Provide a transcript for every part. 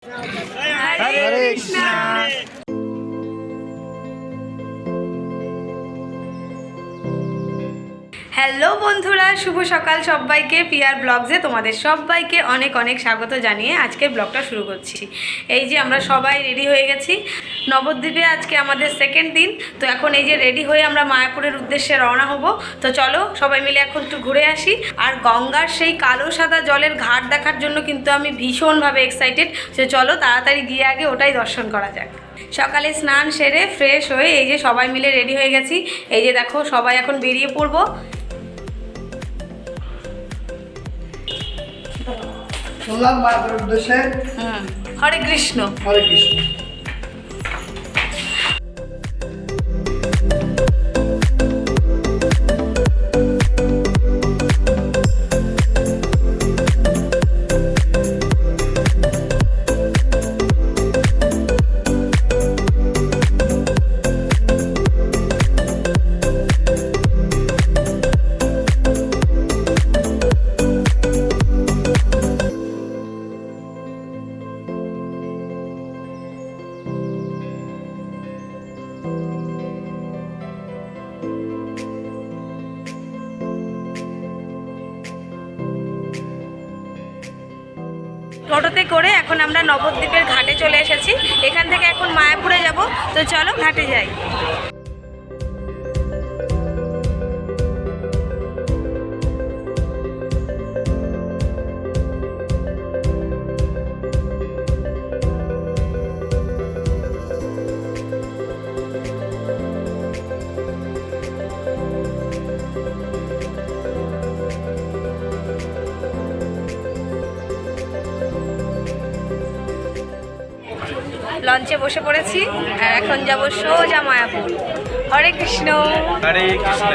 হরে Krishna. Hello বন্ধুরা, শুভ সকাল সবাইকে। পিয়ার ব্লগসে তোমাদের সবাইকে অনেক অনেক স্বাগত জানিয়ে আজকের ব্লগটা শুরু করছি। এই যে আমরা সবাই রেডি হয়ে গেছি, নবদ্বীপে আজকে আমাদের সেকেন্ড দিন। তো এখন এই যে রেডি হয়ে আমরা মায়াপুরের উদ্দেশ্যে রওনা হব। তো চলো সবাই মিলে এখন একটু ঘুরে আসি। আর গঙ্গার সেই কালো সাদা জলের ঘাট দেখার জন্য কিন্তু আমি ভীষণভাবে এক্সাইটেড। তো চলো তাড়াতাড়ি গিয়ে আগে ওটাই দর্শন করা যাক। সকালে স্নান সেরে ফ্রেশ হয়ে এই যে সবাই মিলে রেডি হয়ে গেছি। এই যে দেখো সবাই এখন বেরিয়ে পড়বো। মায়াপুরের উদ্দেশ্যে। হরে কৃষ্ণ। হরে কৃষ্ণ। টোটোতে করে এখন আমরা নবদ্বীপের ঘাটে চলে এসেছি। এখান থেকে এখন মায়াপুরে যাব। তো চলো ঘাটে যাই। লঞ্চে বসে পড়েছি আর এখন যাব সোজা মায়াপুর। হরে কৃষ্ণ। হরে কৃষ্ণ।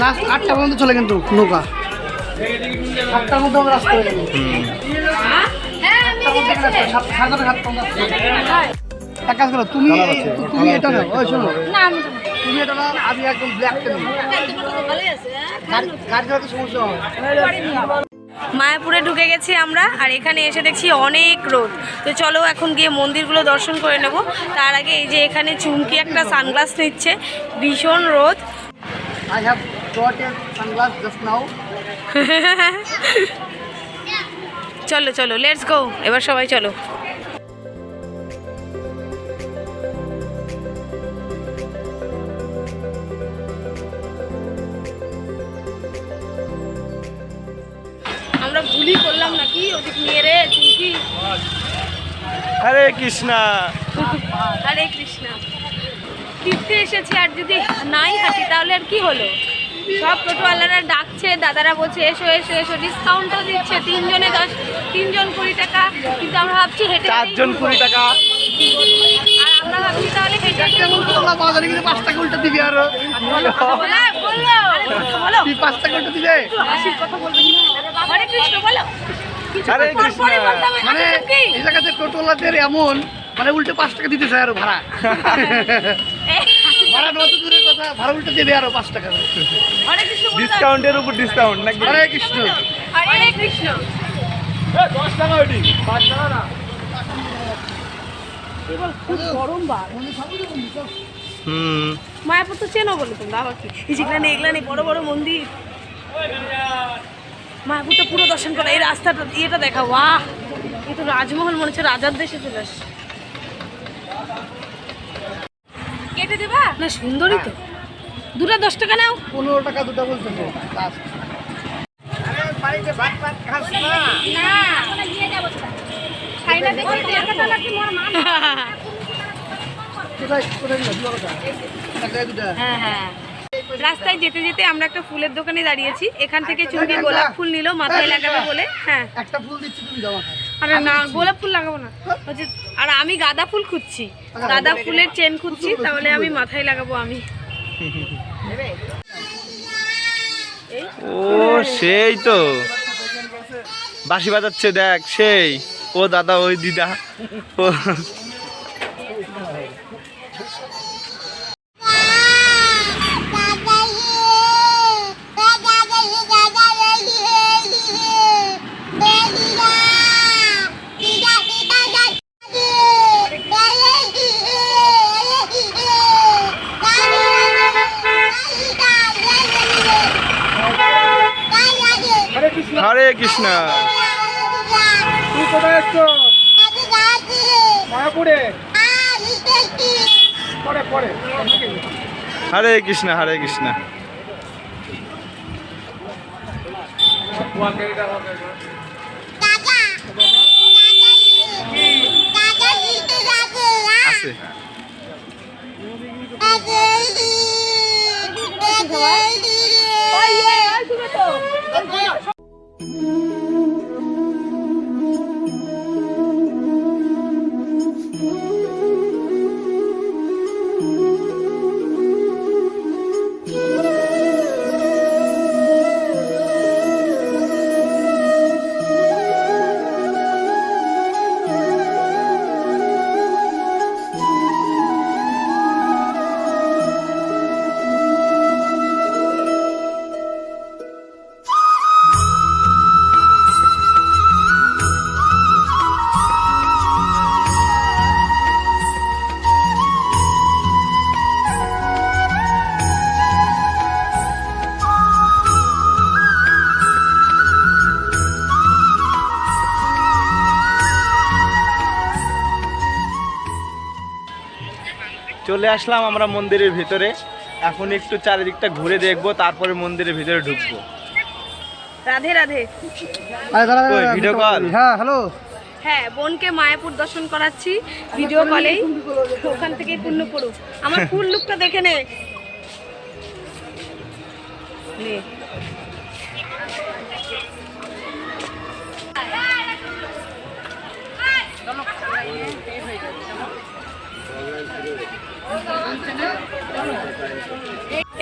লাস্ট 8টা পর্যন্ত চলে কিন্তু নৌকা। 7টার মধ্যে আমরা রাস্তা হয়ে এক কাজ করো, তুমি এটা নাও। ওই শোনো, তুমি এটা নাও। আমি একদম ব্ল্যাক গাড়ি সমস্যা হবে। মায়াপুরে ঢুকে গেছি আমরা আর এখানে এসে দেখছি অনেক রোদ। তো চলো এখন গিয়ে মন্দিরগুলো দর্শন করে নেব। তার আগে এই যে এখানে চুমকি একটা সানগ্লাস নিচ্ছে, ভীষণ রোদ। I have got a sunglass just now. চলো চলো লেটস গো, এবার সবাই চলো। আমরা ভুলই করলাম নাকি ওদিক নিয়ে রে চুমকি। হরে কৃষ্ণ। হরে কৃষ্ণ। তীর্থে এসেছি আর যদি নাই হাঁটি তাহলে আর কি হলো? সব টোটোওয়ালারা ডাকছে, দাদারা বলছে এসো এসো এসো, ডিসকাউন্টও দিচ্ছে 3 জন 20 টাকা, কিন্তু আমরা ভাবছি হেঁটে 4 জন 20 টাকা। আর আমরা ভাবছি তাহলে হেঁটে হেঁটে তোমরা বাজারে গিয়ে 5 টাকা উল্টে দিবি আর বলো বলো তুই 5 টাকা উল্টে দিবে হাসির কথা বলবেন না। হরে কৃষ্ণ বলো। হরে কৃষ্ণ। পরে বলতে হবে, মানে হাসির কি? এই জায়গাতে টোটোলাদের এমন মানে উল্টে 5 টাকা দিতে চায় আরো ভাড়া ভাড়া নয় তো দূরের কথা, ভাড়া উল্টে দেবে আরো 5 টাকা। হরে কৃষ্ণ বলতে হবে। ডিসকাউন্টের উপর ডিসকাউন্ট নাকি? হরে কৃষ্ণ। হরে কৃষ্ণ। 10 টাকা ওইটি 5 টাকা না। এবার খুব গরম বার। মায়াপুর তো চেনো বলে তোমরা, আবার কি যেখানে এগুলো বড় বড় মন্দির, মায়াপুরটা পুরো দর্শন করা। এই রাস্তাটা ইয়েটা দেখা, বাহ, এই তো রাজমহল, মনে হচ্ছে রাজার দেশে চলে আসছে। কেটে দেবা না? সুন্দরই তো। দুটো 10 টাকা নাও। 15 টাকা দুটো বলতেছে লাস্ট। আরে বাড়িতে ভাত ভাত খাস না? না আমরা নিয়ে যাব সেটা। খাইনা দেখি টাকাটা নাকি মোর মা। কোথায় কোথায় দিল দুটো টাকা? টাকা দুটো। হ্যাঁ হ্যাঁ। রাস্তায় যেতে যেতে আমরা একটা ফুলের দোকানে দাঁড়িয়েছি। এখান থেকে চুমকি গোলাপ ফুল নিল মাথায় লাগাবে বলে। হ্যাঁ, একটা ফুল দিচ্ছি তুমি জমা খাও। আরে না, গোলাপ ফুল লাগাবো না হচ্ছে। আর আমি গাঁদা ফুল খুঁজছি, গাঁদা ফুলের চেন খুঁজছি, তাহলে আমি মাথায় লাগাবো আমি। ও সেই তো বাঁশি বাজাচ্ছে দেখ, সেই ও দাদা ওই দিদা ও। হরে কৃষ্ণ। তুই কোথায় এসছো? মায়াপুরে। পরে পরে হরে কৃষ্ণ হরে কৃষ্ণ। আছে চলে আসলাম আমরা মন্দিরের ভিতরে। এখন একটু চারিদিকটা ঘুরে দেখবো, তারপরে মন্দিরের ভিতরে ঢুকবো। রাধে রাধে। কই, ভিডিও কল? হ্যাঁ হ্যালো। হ্যাঁ, বোনকে মায়াপুর দর্শন করাচ্ছি ভিডিও কলেই, ওখান থেকে পূর্ণ করুক। আমার ফুল লুকটা দেখে নে। নে।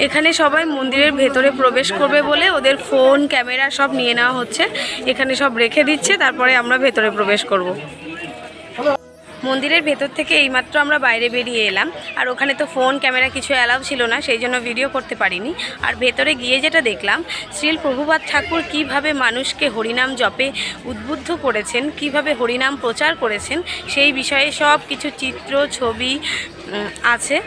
এখানে সবাই মন্দিরের ভেতরে প্রবেশ করবে বলে ওদের ফোন ক্যামেরা সব নিয়ে নেওয়া হচ্ছে, এখানে সব রেখে দিচ্ছে, তারপরে আমরা ভেতরে প্রবেশ করব। মন্দিরের ভেতর থেকে এইমাত্র আমরা বাইরে বেরিয়ে এলাম, আর ওখানে তো ফোন ক্যামেরা কিছু অ্যালাউ ছিল না, সেই জন্য ভিডিও করতে পারিনি। আর ভেতরে গিয়ে যেটা দেখলাম, শ্রীল প্রভুপাদ ঠাকুর কীভাবে মানুষকে হরিনাম জপে উদ্বুদ্ধ করেছেন, কিভাবে হরিনাম প্রচার করেছেন, সেই বিষয়ে সব কিছু চিত্র ছবি আছে।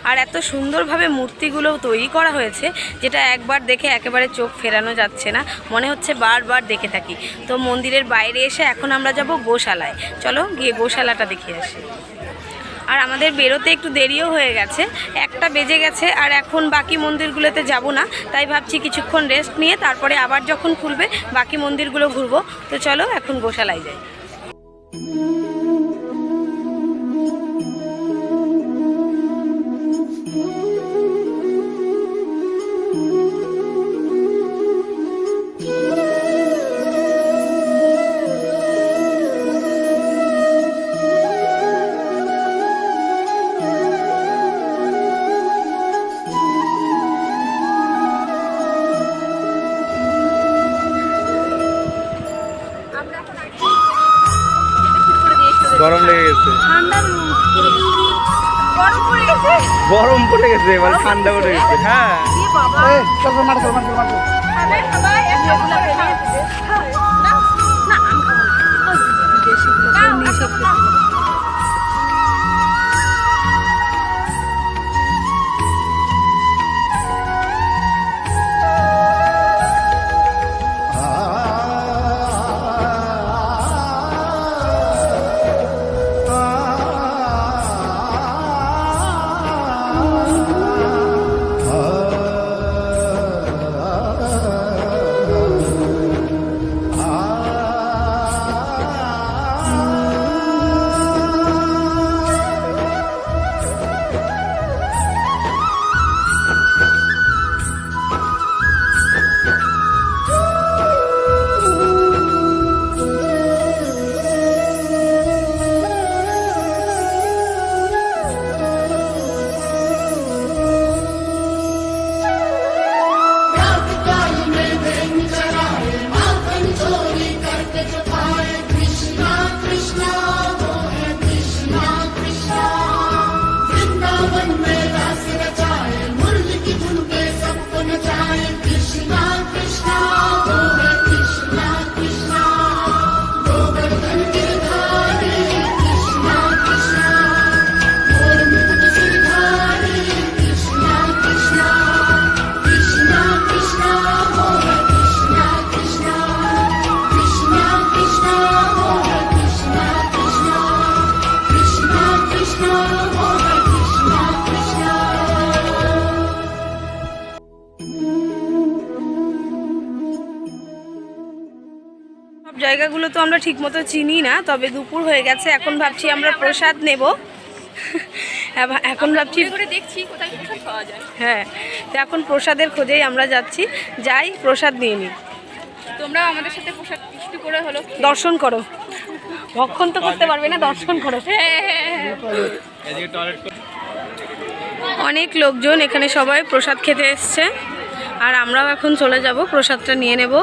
আর এত সুন্দরভাবে মূর্তিগুলোও তৈরি করা হয়েছে, যেটা একবার দেখে একেবারে চোখ ফেরানো যাচ্ছে না, মনে হচ্ছে বারবার দেখে থাকি। তো মন্দিরের বাইরে এসে এখন আমরা যাব গোশালায়। চলো গিয়ে গোশালাটা দেখে আসি। আর আমাদের বেরোতে একটু দেরিও হয়ে গেছে, 1টা বেজে গেছে, আর এখন বাকি মন্দিরগুলোতে যাব না, তাই ভাবছি কিছুক্ষণ রেস্ট নিয়ে তারপরে আবার যখন খুলবে বাকি মন্দিরগুলো ঘুরবো। তো চলো এখন গোশালায় যাই। গরম লেগে গেছে, গরম পড়ে গেছে, এবার ঠান্ডা পড়ে গেছে। হ্যাঁ এই চল চল মার চল মার চল মার চল। সব জায়গাগুলো তো আমরা ঠিক মতো চিনি না, তবে দুপুর হয়ে গেছে, এখন ভাবছি আমরা প্রসাদ নেব। এখন ভাবছি দেখছি কোথায় প্রসাদ পাওয়া যায়। হ্যাঁ, তো এখন প্রসাদের খোঁজেই আমরা যাচ্ছি, যাই প্রসাদ নিয়ে নিই। তোমরাও আমাদের সাথে প্রসাদ একটু করে হলো দর্শন করো, ভক্ষণ তো করতে পারবে না, দর্শন করো। অনেক লোকজন এখানে সবাই প্রসাদ খেতে এসছে, আর আমরাও এখন চলে যাব, প্রসাদটা নিয়ে নেব।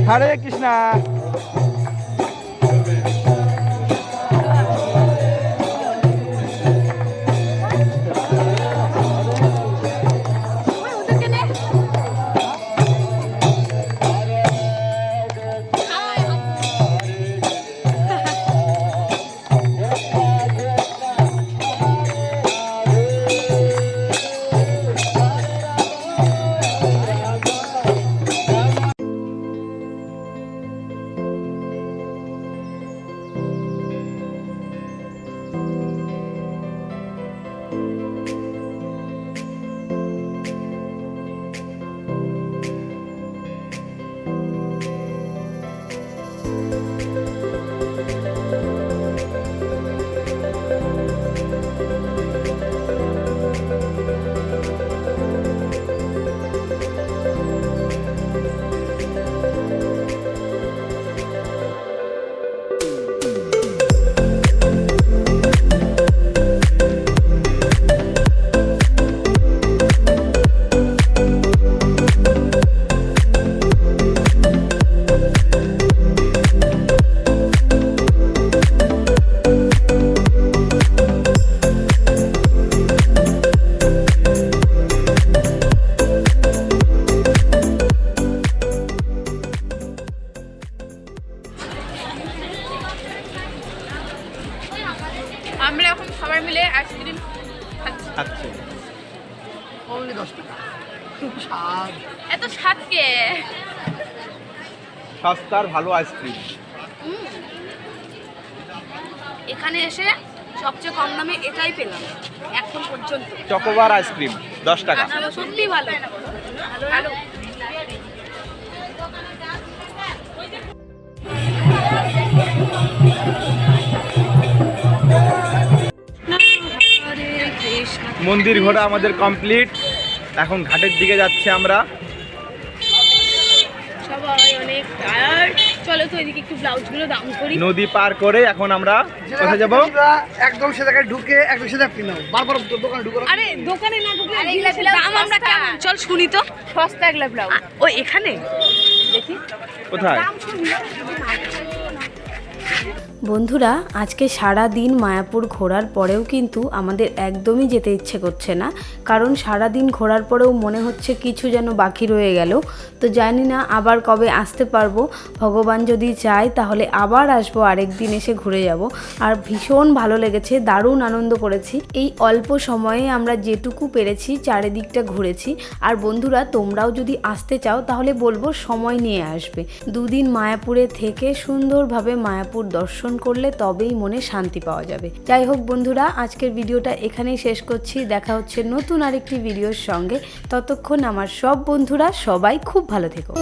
হরে কৃষ্ণা। আমরা এখন সবাই মিলে আইসক্রিম খাচ্ছি। আচ্ছা, অনলি 10 টাকা। খুব স্বাদ। এত স্বাদ কে? সস্তার ভালো আইসক্রিম। এখানে এসে সবচেয়ে কম দামে এটাই পেলাম এখন পর্যন্ত। চকোবার আইসক্রিম 10 টাকা। সত্যি ভালো ভালো। মন্দির ঘোরা আমাদের কমপ্লিট। এখন ঘাটের দিকে যাচ্ছি আমরা। সবাই অনেক টায়ার্ড। চলো তো এদিকে একটু ব্লাউজগুলো দাম করি। নদী পার করে এখন আমরা কোথায় যাব? একদম সে জায়গায় ঢুকে একদম সে জায়গায় নাও, বারবার দোকানে ঢুকো না। আরে দোকানে না ঢুকলে জিনিসের দাম আমরা কেমন? চল শুনি তো। সস্তা এগুলা ব্লাউজ। ও এখানে দেখি কোথায়? বন্ধুরা, আজকে সারা দিন মায়াপুর ঘোরার পরেও কিন্তু আমাদের একদমই যেতে ইচ্ছে করছে না, কারণ সারা দিন ঘোরার পরেও মনে হচ্ছে কিছু যেন বাকি রয়ে গেল। তো জানি না আবার কবে আসতে পারবো। ভগবান যদি চায় তাহলে আবার আসবো, আরেক দিন এসে ঘুরে যাব। আর ভীষণ ভালো লেগেছে, দারুণ আনন্দ করেছি। এই অল্প সময়ে আমরা যেটুকু পেরেছি চারিদিকটা ঘুরেছি। আর বন্ধুরা, তোমরাও যদি আসতে চাও তাহলে বলবো সময় নিয়ে আসবে। দুদিন মায়াপুরে থেকে সুন্দরভাবে মায়াপুর দর্শন করলে তবেই মনে শান্তি পাওয়া যাবে। যাই হোক বন্ধুরা, আজকের ভিডিওটা এখানেই শেষ করছি। দেখা হচ্ছে নতুন আরেকটি ভিডিওর সঙ্গে। ততক্ষণ আমার সব বন্ধুরা সবাই খুব ভালো থেকো।